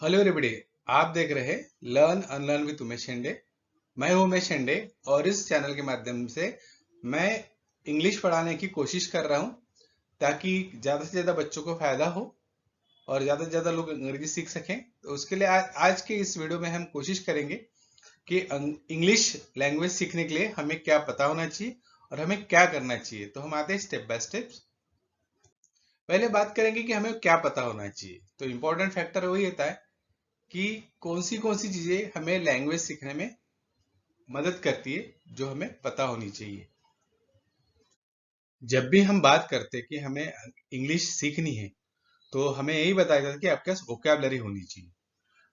Hello everybody. आप देख रहे हैं learn unlearn with Umesh Shende. मैं हूं उमेश शेंडे और इस चैनल के माध्यम से मैं इंग्लिश पढ़ाने की कोशिश कर रहा हूं ताकि ज़्यादा से ज़्यादा बच्चों को फायदा हो और ज़्यादा से ज़्यादा लोग अंग्रेजी सीख सकें। तो उसके लिए आज के इस वीडियो में हम कोशिश करेंगे कि इंग्लिश लैंग्वेज सीखने के लिए हमें क्या पता होना चाहिए और हमें क्या करना चाहिए। तो हम आते हैं स्टेप बाय स्टेप। पहले बात करेंगे कि हमें क्या पता होना चाहिए। तो इम्पोर्टेंट फैक्टर वही होता है कि कौन सी चीजें हमें लैंग्वेज सीखने में मदद करती है, जो हमें पता होनी चाहिए। जब भी हम बात करते हैं कि हमें इंग्लिश सीखनी है तो हमें यही बताया जाता है कि आपके पास वोकैबलरी होनी चाहिए।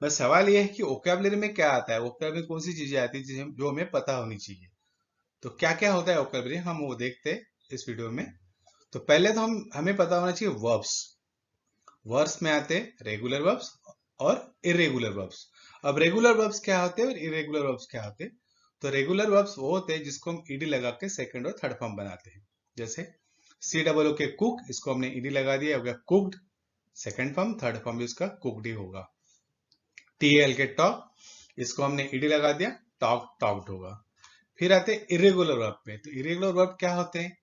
बस सवाल यह है कि वोकैबलरी में क्या आता है, वोकैबलरी में कौन सी चीजें आती है जो हमें पता होनी चाहिए। तो क्या क्या होता है वोकैबलरी, हम वो देखते हैं इस वीडियो में। तो पहले तो हमें पता होना चाहिए वर्ब्स। वर्ब्स में आते हैं रेगुलर वर्ब्स और इरेगुलर वर्ब्स। अब रेगुलर वर्ब्स क्या होते हैं और इरेगुलर वर्ब्स क्या होते हैं। तो रेगुलर वर्ब्स वो होते हैं जिसको हम ईडी लगा के सेकंड और थर्ड फॉर्म बनाते हैं। जैसे सी डबल ओ के कुक, इसको हमने ईडी लगा दिया, हो गया cooked. Second form, third form भी उसका कुक्ड ही होगा। टी एल के टॉक, इसको हमने ईडी लगा दिया, टॉक टॉक्ड होगा। फिर आते हैं इरेगुलर वर्ब पे। तो इरेगुलर वर्ब क्या होते हैं,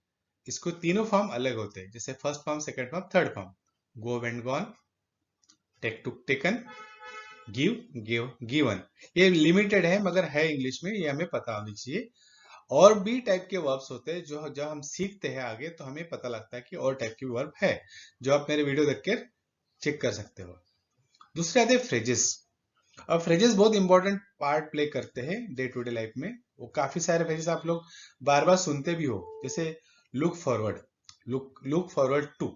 इसको तीनों फॉर्म अलग होते हैं। जैसे first form, second form, third form. Go went gone, take took taken, give give given. ये लिमिटेड है मगर है इंग्लिश में, ये हमें पता होनी चाहिए। और भी टाइप के वर्ब्स होते हैं जो जब हम सीखते हैं आगे तो हमें पता लगता है कि और टाइप के वर्ब है, जो आप मेरे वीडियो देख कर चेक कर सकते हो। दूसरे आते हैं फ्रेजेस। अब फ्रेजेस बहुत इंपॉर्टेंट पार्ट प्ले करते हैं डे टू डे लाइफ में। वो काफी सारे फ्रेजेस आप लोग बार बार सुनते भी हो। जैसे look forward, look look forward to.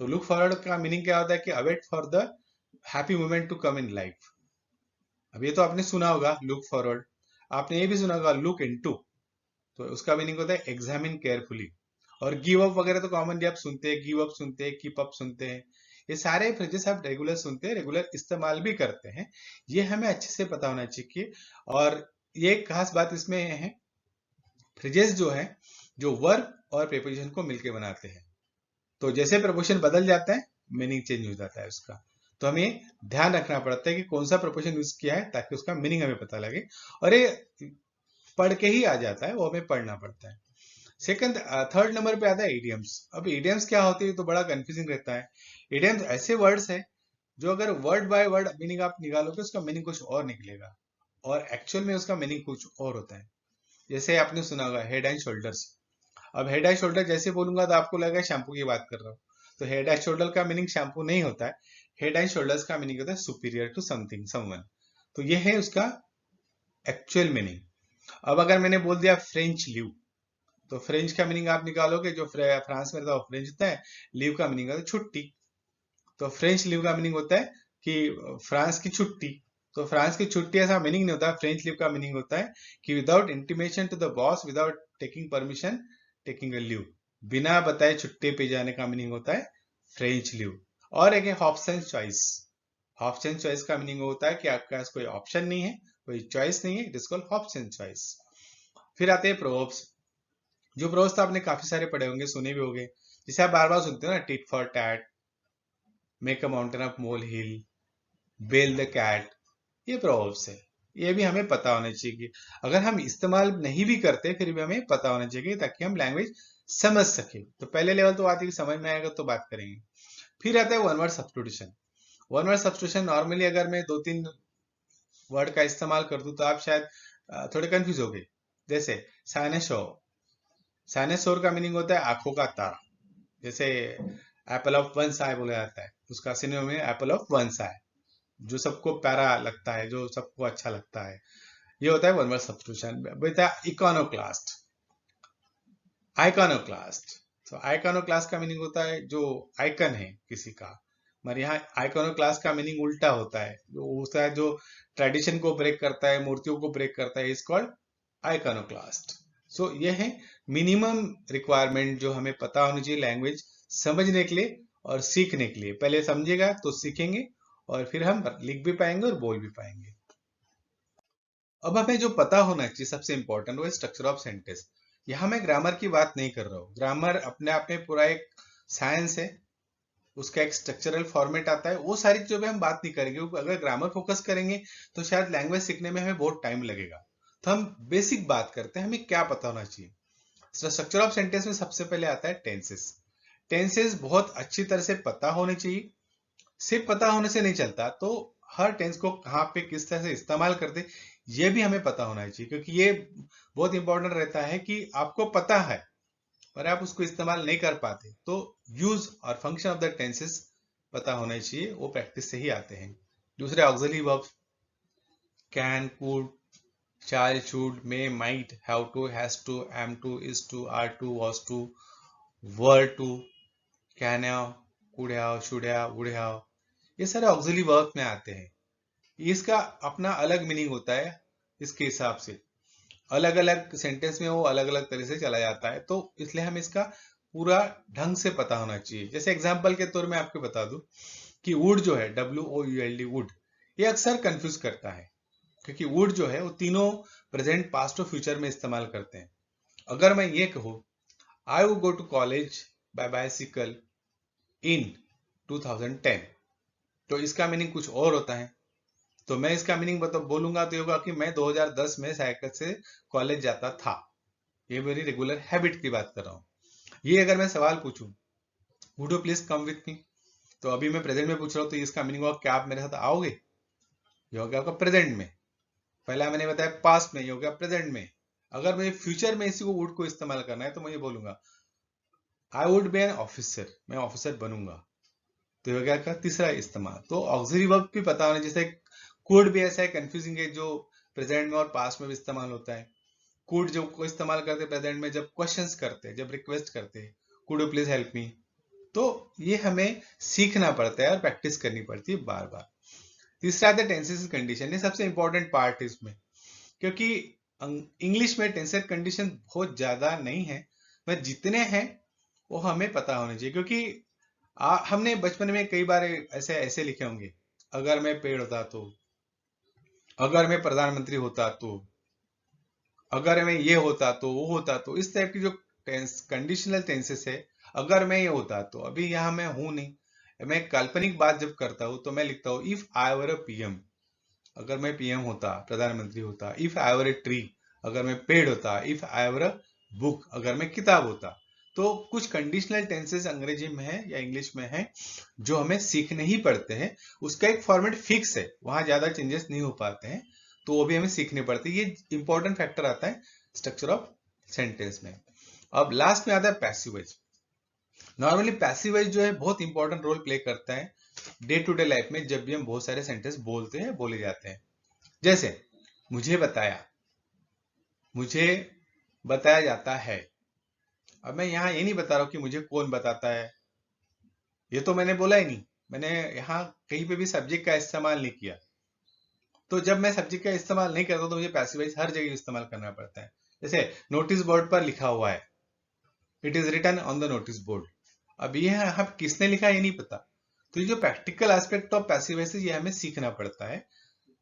तो लुक फॉरवर्ड का मीनिंग क्या होता है कि await for the happy moment to come in life. अब ये तो आपने सुना होगा लुक फॉरवर्ड। आपने ये भी सुना होगा लुक इनटू। तो उसका मीनिंग होता है एग्जामिन केयरफुली। और गिव अप वगैरह तो कॉमनली आप सुनते हैं, गिव अप सुनते हैं, कीप अप सुनते हैं। ये सारे फ्रेजेस आप रेगुलर सुनते हैं, रेगुलर इस्तेमाल भी करते हैं। ये हमें अच्छे से पता होना चाहिए। और ये एक खास बात इसमें है, फ्रेजेस जो है जो वर्ब और प्रीपोजिशन को मिलकर बनाते हैं। तो जैसे प्रपोजिशन बदल जाता है, मीनिंग चेंज हो जाता है उसका। तो हमें ध्यान रखना पड़ता है कि कौन सा प्रपोजिशन यूज किया है ताकि उसका मीनिंग हमें पता लगे। और ये पढ़ के ही आ जाता है, वो हमें पढ़ना पड़ता है। सेकंड, थर्ड नंबर पे आता है इडियम्स। अब इडियम्स क्या होती है तो बड़ा कंफ्यूजिंग रहता है। इडियम्स ऐसे वर्ड्स है जो अगर वर्ड बाय वर्ड मीनिंग आप निकालोगे उसका मीनिंग कुछ और निकलेगा और एक्चुअल में उसका मीनिंग कुछ और होता है। जैसे आपने सुना होगा हेड एंड शोल्डर्स। अब हेड एंड शोल्डर जैसे बोलूंगा तो आपको लगेगा शैम्पू की बात कर रहा हूँ। तो हेड एंड शोल्डर का मीनिंग शैम्पू नहीं होता है। हेड एंड शोल्डर्स का मीनिंग होता है सुपीरियर टू समथिंग, समवन। तो ये है उसका एक्चुअल मीनिंग। अब अगर मैंने बोल दिया फ्रेंच लीव, तो फ्रेंच का मीनिंग आप निकालोगे, जो फ्रांस में रहता है वो फ्रेंच होता है। लीव का मीनिंग होता है छुट्टी। तो फ्रेंच लीव का मीनिंग होता है कि फ्रांस की छुट्टी। तो फ्रांस की छुट्टी ऐसा मीनिंग नहीं होता। फ्रेंच लीव का मीनिंग होता है कि without intimation to the boss, without taking permission, taking a leave. बिना बताए छुट्टी पे जाने का मीनिंग होता है फ्रेंच लीव। और एक है ऑप्शन चॉइस। ऑप्शन चॉइस का मीनिंग होता है कि आपके पास कोई ऑप्शन नहीं है, कोई चॉइस नहीं है, it is called option choice. फिर आते हैं प्रोवर्ब्स। जो प्रोवर्ब्स तो आपने काफी सारे पढ़े होंगे, सुने भी होंगे। जिसे आप बार बार सुनते हो ना, tit for tat, make a mountain of mole hill, bell the cat. ये प्रोवर्ब्स है। ये भी हमें पता होना चाहिए कि अगर हम इस्तेमाल नहीं भी करते फिर भी हमें पता होना चाहिए ताकि हम लैंग्वेज समझ सके। तो पहले लेवल तो बात है कि समझ में आएगा तो बात करेंगे। फिर आता है one word substitution. One word substitution normally अगर मैं दो तीन वर्ड का इस्तेमाल कर दूं तो आप शायद थोड़े कंफ्यूज हो गए। जैसे साइनेशोर। साइनेशोर का मीनिंग होता है आंखों का तारा। जैसे एप्पल ऑफ वन आई बोला जाता है, उसका सिनोनिम में एप्पल ऑफ वन आई, जो सबको प्यारा लगता है, जो सबको अच्छा लगता है। ये होता है वन वर्ड सब्स्टिट्यूशन। बेटा इकोनोक्लास्ट, आइकोनोक्लास्ट। तो आइकोनोक्लास्ट का मीनिंग होता है जो आइकन है किसी का। मगर यहाँ आइकोनोक्लास्ट का मीनिंग उल्टा होता है, जो होता है जो ट्रेडिशन को ब्रेक करता है, मूर्तियों को ब्रेक करता है, इज कॉल्ड आइकोनोक्लास्ट। सो ये है मिनिमम रिक्वायरमेंट जो हमें पता होनी चाहिए लैंग्वेज समझने के लिए और सीखने के लिए। पहले समझेगा तो सीखेंगे और फिर हम लिख भी पाएंगे और बोल भी पाएंगे। अब हमें जो पता होना चाहिए सबसे इंपॉर्टेंट वो है स्ट्रक्चर ऑफ सेंटेंस। यहाँ मैं ग्रामर की बात नहीं कर रहा हूँ। ग्रामर अपने आप में पूरा एक साइंस है, उसका एक स्ट्रक्चरल फॉर्मेट आता है, वो सारी चीजों पे हम बात नहीं करेंगे, क्योंकि अगर ग्रामर फोकस करेंगे तो शायद लैंग्वेज सीखने में हमें बहुत टाइम लगेगा। तो हम बेसिक बात करते हैं, हमें क्या पता होना चाहिए। स्ट्रक्चर ऑफ सेंटेंस में सबसे पहले आता है टेंसेस। टेंसेस बहुत अच्छी तरह से पता होने चाहिए। सिर्फ पता होने से नहीं चलता, तो हर टेंस को कहाँ पे किस तरह से इस्तेमाल करते ये भी हमें पता होना चाहिए, क्योंकि ये बहुत इंपॉर्टेंट रहता है कि आपको पता है पर आप उसको इस्तेमाल नहीं कर पाते, तो यूज और फंक्शन ऑफ द टेंसेस पता होना चाहिए, वो प्रैक्टिस से ही आते हैं। दूसरे auxiliary verb, can, could, shall, should, may, might, have to, has to, am to, is to, are to, was to, were to, can have, could have, should have, would have, ये सारे auxiliary verb में आते हैं। इसका अपना अलग meaning होता है, इसके हिसाब से अलग अलग सेंटेंस में वो अलग अलग तरह से चला जाता है, तो इसलिए हम इसका पूरा ढंग से पता होना चाहिए। जैसे एग्जाम्पल के तौर में आपको बता दूं कि वुड जो है, WOULD, वुड, ये अक्सर कंफ्यूज करता है, क्योंकि वुड जो है वो तीनों प्रेजेंट, पास्ट और फ्यूचर में इस्तेमाल करते हैं। अगर मैं ये कहूँ I would go to college by bicycle in 2010, तो इसका मीनिंग कुछ और होता है। तो मैं इसका मीनिंग बोलूंगा तो ये होगा कि मैं 2010 में साइकिल से कॉलेज जाता था। ये मेरी रेगुलर हैबिट की बात कर रहा हूँ। ये अगर मैं सवाल पूछूं, would you please come with me, तो अभी मैं प्रेजेंट में पूछ रहा हूँ, तो इसका मीनिंग होगा क्या आप मेरे साथ आओगे, ये हो गया आपका प्रेजेंट में। पहला मैंने बताया पास्ट में, ये हो गया प्रेजेंट में। अगर मुझे फ्यूचर में इसी को वुड को इस्तेमाल करना है, तो मैं ये बोलूंगा I would be an officer, मैं ऑफिसर बनूंगा, तो ये हो गया आपका तीसरा इस्तेमाल। तो ऑक्सिलरी वर्ब भी पता होना, जैसे कुड भी ऐसा है कंफ्यूजिंग है, जो प्रेजेंट में और पास्ट में भी इस्तेमाल होता है। कुड जो को इस्तेमाल करते हैं प्रेजेंट में जब क्वेश्चंस करते हैं, जब रिक्वेस्ट करते हैं, could you please help me. तो ये हमें सीखना पड़ता है और प्रैक्टिस करनी पड़ती है बार बार। तीसरा आता है टेंसेस कंडीशन, ये सबसे इंपॉर्टेंट पार्ट है इसमें, क्योंकि इंग्लिश में टेंसेस कंडीशन बहुत ज्यादा नहीं है, पर जितने हैं वो हमें पता होने चाहिए। क्योंकि हमने बचपन में कई बार ऐसे ऐसे लिखे होंगे, अगर मैं पेड़ होता तो, अगर मैं प्रधानमंत्री होता तो, अगर मैं ये होता तो, वो होता तो, इस टाइप की जो टेंस कंडीशनल टेंसेस है, अगर मैं ये होता तो। अभी यहाँ मैं हूं नहीं, मैं काल्पनिक बात जब करता हूं तो मैं लिखता हूँ if I were a PM, अगर मैं पीएम होता, प्रधानमंत्री होता। If I were a tree, अगर मैं पेड़ होता। If I were a book, अगर मैं किताब होता। तो कुछ कंडीशनल टेंसेस अंग्रेजी में है या इंग्लिश में है जो हमें सीखने ही पड़ते हैं। उसका एक फॉर्मेट फिक्स है, वहां ज्यादा चेंजेस नहीं हो पाते हैं, तो वो भी हमें सीखने पड़ते हैं। ये इंपॉर्टेंट फैक्टर आता है स्ट्रक्चर ऑफ सेंटेंस में। अब लास्ट में आता है passive voice. Normally passive voice जो है बहुत इंपॉर्टेंट रोल प्ले करता है डे टू डे लाइफ में, जब भी हम बहुत सारे सेंटेंस बोलते हैं, बोले जाते हैं। जैसे मुझे बताया, मुझे बताया जाता है। अब मैं यहाँ ये नहीं बता रहा हूँ कि मुझे कौन बताता है, ये तो मैंने बोला ही नहीं। मैंने यहाँ कहीं पे भी सब्जेक्ट का इस्तेमाल नहीं किया। तो जब मैं सब्जेक्ट का इस्तेमाल नहीं करता तो मुझे पैसिव वॉइस हर जगह इस्तेमाल करना पड़ता है। जैसे नोटिस बोर्ड पर लिखा हुआ है, it is written on the notice board. अब ये यहाँ किसने लिखा ये नहीं पता। तो ये जो practical aspect of passive voice है, ये हमें सीखना पड़ता है।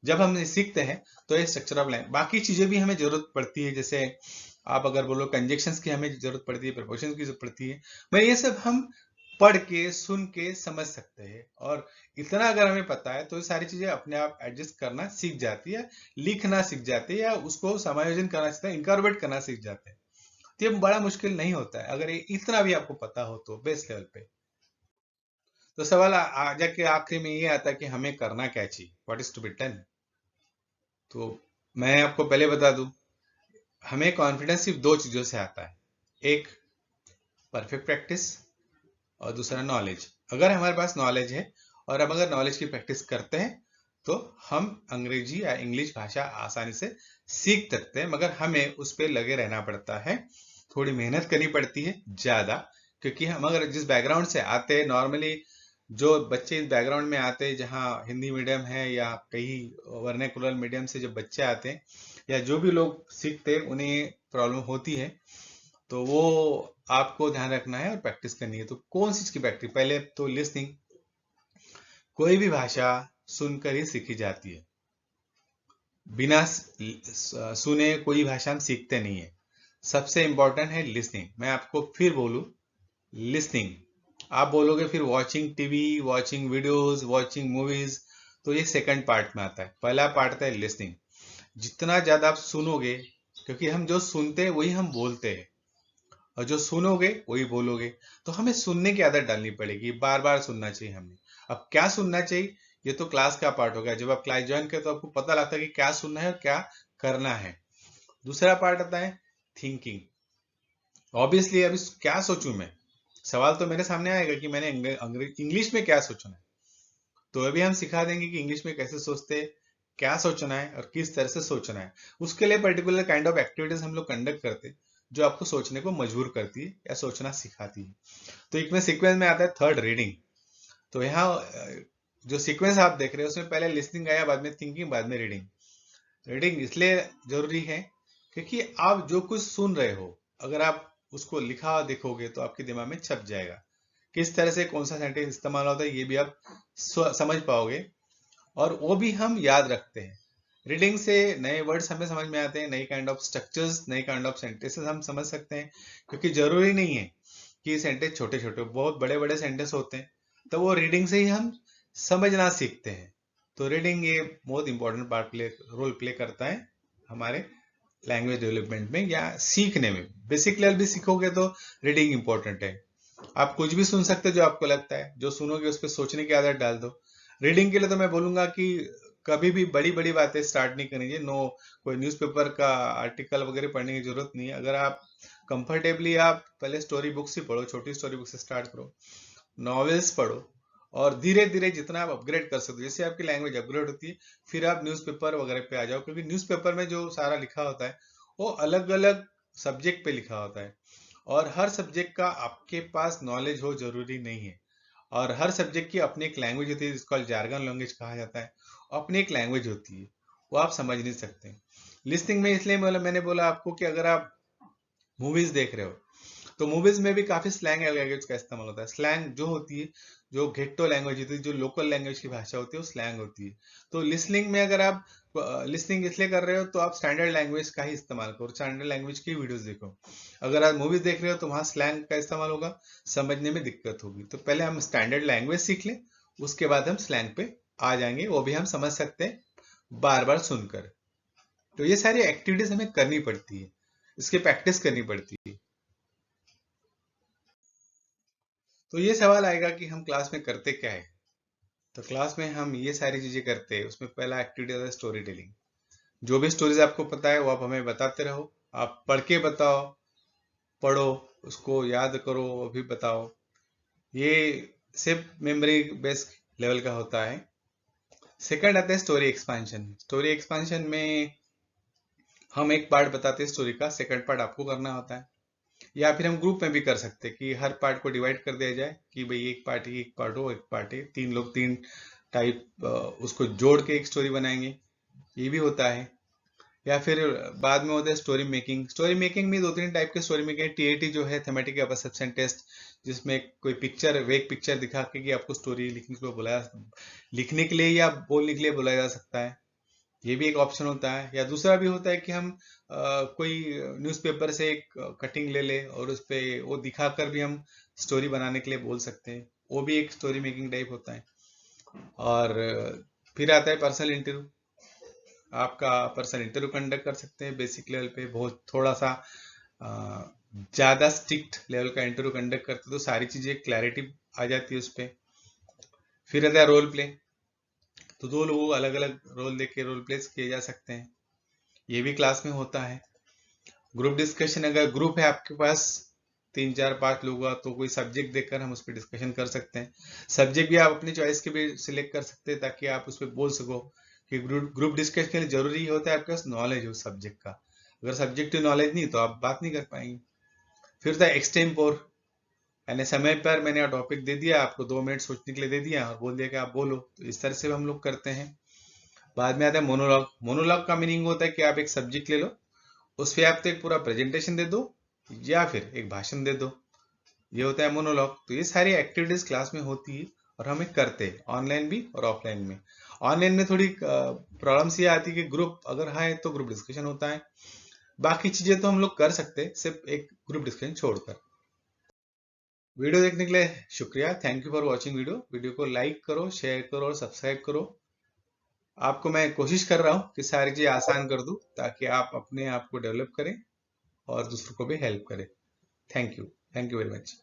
जब हम सीखते हैं तो ये स्ट्रक्चर ऑफ लाइन, बाकी चीजें भी हमें जरूरत पड़ती है। जैसे आप अगर बोलो कंजक्शंस की हमें जरूरत पड़ती है, प्रपोजिशंस की जरूरत पड़ती है, मैं ये सब हम पढ़ के सुन के समझ सकते हैं। और इतना अगर हमें पता है तो ये सारी चीजें अपने आप एडजस्ट करना सीख जाती है, लिखना सीख जाती है, या उसको समायोजन करना सीखते हैं, इनकॉर्पोरेट करना सीख जाते हैं। तो ये बड़ा मुश्किल नहीं होता है अगर ये इतना भी आपको पता हो तो बेस लेवल पे। तो सवाल आ जाके आखिरी में ये आता है कि हमें करना क्या चाहिए, what is to be done. तो मैं आपको पहले बता दूं, हमें कॉन्फिडेंस सिर्फ दो चीजों से आता है, एक परफेक्ट प्रैक्टिस और दूसरा नॉलेज। अगर हमारे पास नॉलेज है और हम अगर नॉलेज की प्रैक्टिस करते हैं तो हम अंग्रेजी या इंग्लिश भाषा आसानी से सीख सकते हैं, मगर हमें उस पर लगे रहना पड़ता है, थोड़ी मेहनत करनी पड़ती है ज्यादा। क्योंकि हम अगर जिस बैकग्राउंड से आते हैं, नॉर्मली जो बच्चे इस बैकग्राउंड में आते हैं जहाँ हिंदी मीडियम है या कहीं वर्नाकुलर मीडियम से जब बच्चे आते हैं या जो भी लोग सीखते हैं, उन्हें प्रॉब्लम होती है। तो वो आपको ध्यान रखना है और प्रैक्टिस करनी है। तो कौन सी चीज की प्रैक्टिस, पहले तो लिसनिंग। कोई भी भाषा सुनकर ही सीखी जाती है, बिना सुने कोई भाषा हम सीखते नहीं है। सबसे इंपॉर्टेंट है लिसनिंग। मैं आपको फिर बोलूं, लिसनिंग। आप बोलोगे फिर watching TV, watching videos, watching movies, तो ये सेकंड पार्ट में आता है। पहला पार्ट आता है लिसनिंग। जितना ज्यादा आप सुनोगे, क्योंकि हम जो सुनते हैं वही हम बोलते हैं, और जो सुनोगे वही बोलोगे, तो हमें सुनने की आदत डालनी पड़ेगी, बार बार सुनना चाहिए हमें। अब क्या सुनना चाहिए, ये तो क्लास का पार्ट हो गया। जब आप क्लास ज्वाइन करते हो तो आपको पता लगता है कि क्या सुनना है और क्या करना है। दूसरा पार्ट आता है थिंकिंग। ऑब्वियसली अभी क्या सोचूं मैं, सवाल तो मेरे सामने आएगा कि मैंने इंग्लिश में क्या सोचना है। तो अभी हम सिखा देंगे कि इंग्लिश में कैसे सोचते हैं, क्या सोचना है और किस तरह से सोचना है। उसके लिए पर्टिकुलर काइंड ऑफ एक्टिविटीज हम लोग कंडक्ट करते हैं, जो आपको सोचने को मजबूर करती है या सोचना सिखाती है। तो एक में सीक्वेंस में आता है थर्ड रीडिंग। तो यहाँ जो सीक्वेंस आप देख रहे हैं उसमें पहले लिसनिंग आया, बाद में थिंकिंग, बाद में रीडिंग। रीडिंग इसलिए जरूरी है क्योंकि आप जो कुछ सुन रहे हो, अगर आप उसको लिखा हुआ देखोगे तो आपके दिमाग में छप जाएगा। किस तरह से कौन सा सेंटेंस इस्तेमाल होता है ये भी आप समझ पाओगे, और वो भी हम याद रखते हैं। रीडिंग से नए वर्ड्स हमें समझ में आते हैं, नई काइंड ऑफ स्ट्रक्चर्स, नई काइंड ऑफ सेंटेंसेस हम समझ सकते हैं। क्योंकि जरूरी नहीं है कि सेंटेंस छोटे छोटे, बहुत बड़े बड़े सेंटेंस होते हैं, तो वो रीडिंग से ही हम समझना सीखते हैं। तो रीडिंग ये बहुत इंपॉर्टेंट रोल प्ले करता है हमारे लैंग्वेज डेवलपमेंट में या सीखने में। बेसिक लेवल भी सीखोगे तो रीडिंग इंपॉर्टेंट है। आप कुछ भी सुन सकते हो जो आपको लगता है, जो सुनोगे उस पर सोचने की आदत डाल दो। रीडिंग के लिए तो मैं बोलूंगा कि कभी भी बड़ी बड़ी बातें स्टार्ट नहीं करनी चाहिए। नो, कोई न्यूज़पेपर का आर्टिकल वगैरह पढ़ने की जरूरत नहीं है। अगर आप कंफर्टेबली, आप पहले स्टोरी बुक्स ही पढ़ो, छोटी स्टोरी बुक से स्टार्ट करो, नॉवेल्स पढ़ो, और धीरे धीरे जितना आप अपग्रेड कर सकते हो, जैसे आपकी लैंग्वेज अपग्रेड होती है, फिर आप न्यूज़पेपर वगैरह पे आ जाओ। क्योंकि न्यूज़पेपर में जो सारा लिखा होता है वो अलग अलग सब्जेक्ट पे लिखा होता है, और हर सब्जेक्ट का आपके पास नॉलेज हो जरूरी नहीं है। और हर सब्जेक्ट की अपनी एक लैंग्वेज होती है जिसको जार्गन लैंग्वेज कहा जाता है। अपनी एक लैंग्वेज होती है, वो आप समझ नहीं सकते। लिसनिंग में इसलिए मैंने बोला आपको कि अगर आप मूवीज देख रहे हो तो मूवीज में भी काफी स्लैंग लैंग्वेज का इस्तेमाल होता है। स्लैंग जो होती है, जो घेट्टो लैंग्वेज होती है, जो लोकल लैंग्वेज की भाषा होती है, वो स्लैंग होती है। तो लिसनिंग में अगर आप लिसनिंग इसलिए कर रहे हो तो आप स्टैंडर्ड लैंग्वेज का ही इस्तेमाल करो, स्टैंडर्ड लैंग्वेज की वीडियोस देखो। अगर आप मूवीज देख रहे हो तो वहां स्लैंग का इस्तेमाल होगा, समझने में दिक्कत होगी। तो पहले हम स्टैंडर्ड लैंग्वेज सीख लें, उसके बाद हम स्लैंग पे आ जाएंगे, वो भी हम समझ सकते हैं बार बार सुनकर। तो ये सारी एक्टिविटीज हमें करनी पड़ती है, इसकी प्रैक्टिस करनी पड़ती है। तो ये सवाल आएगा कि हम क्लास में करते क्या है। तो क्लास में हम ये सारी चीजें करते हैं। उसमें पहला एक्टिविटी होता है स्टोरी टेलिंग। जो भी स्टोरीज आपको पता है वो आप हमें बताते रहो। आप पढ़ के बताओ, पढ़ो, उसको याद करो, वो भी बताओ। ये सिर्फ मेमोरी बेस्ड लेवल का होता है। सेकंड आता है स्टोरी एक्सपेंशन। स्टोरी एक्सपेंशन में हम एक पार्ट बताते हैं स्टोरी का, सेकंड पार्ट आपको करना होता है। या फिर हम ग्रुप में भी कर सकते हैं कि हर पार्ट को डिवाइड कर दिया जाए कि भाई एक पार्टी, एक पार्ट हो, एक पार्टी, तीन लोग तीन टाइप उसको जोड़ के एक स्टोरी बनाएंगे, ये भी होता है। या फिर बाद में होता है स्टोरी मेकिंग। स्टोरी मेकिंग में दो तीन टाइप के स्टोरी मेकिंग, टीएटी जो है, थेमेटिक परसेप्शन टेस्ट, जिसमें कोई पिक्चर, वेग पिक्चर दिखा के कि आपको स्टोरी लिखने को बुलाया, लिखने के लिए या बोलने के लिए बुलाया जा सकता है। ये भी एक ऑप्शन होता है। या दूसरा भी होता है कि हम कोई न्यूज़पेपर से एक कटिंग ले ले और उस पे वो दिखाकर भी हम स्टोरी बनाने के लिए बोल सकते हैं, वो भी एक स्टोरी मेकिंग टाइप होता है। और फिर आता है पर्सनल इंटरव्यू। आपका पर्सनल इंटरव्यू कंडक्ट कर सकते हैं बेसिक लेवल पे, बहुत थोड़ा सा अ, ज्यादा स्ट्रिक्ट लेवल का इंटरव्यू कंडक्ट करते तो सारी चीजें क्लैरिटी आ जाती है उस पर। फिर आता है रोल प्ले। तो दो लोगों को अलग अलग रोल देके रोल प्लेस किए जा सकते हैं, ये भी क्लास में होता है। ग्रुप डिस्कशन, अगर ग्रुप है आपके पास तीन चार पांच लोगों का, तो कोई सब्जेक्ट देखकर हम उस पर डिस्कशन कर सकते हैं। सब्जेक्ट भी आप अपनी चॉइस के भी सिलेक्ट कर सकते हैं ताकि आप उस पर बोल सको। कि ग्रुप डिस्कशन के लिए जरूरी होता है आपके पास नॉलेज हो सब्जेक्ट का। अगर सब्जेक्टिव नॉलेज नहीं तो आप बात नहीं कर पाएंगे। फिर होता है एक्सटेम्पोर, यानी समय पर मैंने टॉपिक दे दिया आपको, 2 मिनट सोचने के लिए दे दिया और बोल दिया कि आप बोलो। तो इस तरह से हम लोग करते हैं। बाद में आता है मोनोलॉग। मोनोलॉग का मीनिंग होता है कि आप एक सब्जेक्ट ले लो, उस पे आप तो एक पूरा प्रेजेंटेशन दे दो या फिर एक भाषण दे दो, ये होता है मोनोलॉग। तो ये सारी एक्टिविटीज क्लास में होती है और हमें करते हैं, ऑनलाइन भी और ऑफलाइन में। ऑनलाइन में थोड़ी प्रॉब्लम्स ये आती है कि ग्रुप अगर है तो ग्रुप डिस्कशन होता है, बाकी चीजें तो हम लोग कर सकते हैं सिर्फ एक ग्रुप डिस्कशन छोड़कर। वीडियो देखने के लिए शुक्रिया। Thank you for watching video. Video को लाइक करो, शेयर करो और सब्सक्राइब करो। आपको मैं कोशिश कर रहा हूँ कि सारी चीज़ आसान कर दूँ ताकि आप अपने आप को डेवलप करें और दूसरों को भी हेल्प करें। Thank you very much.